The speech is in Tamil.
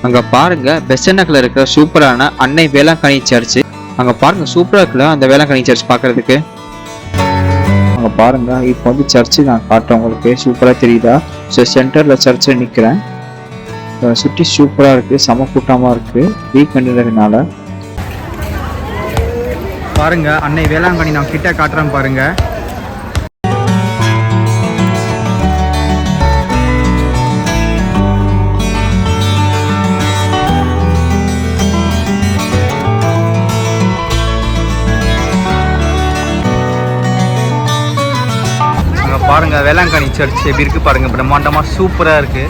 அங்க பாருங்க பெசன்னக்கில் இருக்கிற சூப்பரான அன்னை வேளாங்கண்ணி சர்ச். அங்க பாருங்க சூப்பரா இருக்குல்ல அந்த வேளாங்கண்ணி சர்ச் பார்க்கிறதுக்கு. அங்க பாருங்க இப்போ வந்து சர்ச்சு நான் காட்டுறேன் உங்களுக்கு. சூப்பரா தெரியுதா? ஸோ சென்டர்ல சர்ச்சில் நிற்கிறேன். சுற்றி சூப்பரா இருக்கு, சம கூட்டமா இருக்கு வீக்கெண்டுனால. பாருங்க அன்னை வேளாங்கண்ணி நான் கிட்ட காட்டுறேன் பாருங்க. அங்க பாருங்க வேளாங்கண்ணி சர்ச் எப்படி இருக்கு பாருங்க. பிரம்மாண்டமா சூப்பரா இருக்கு.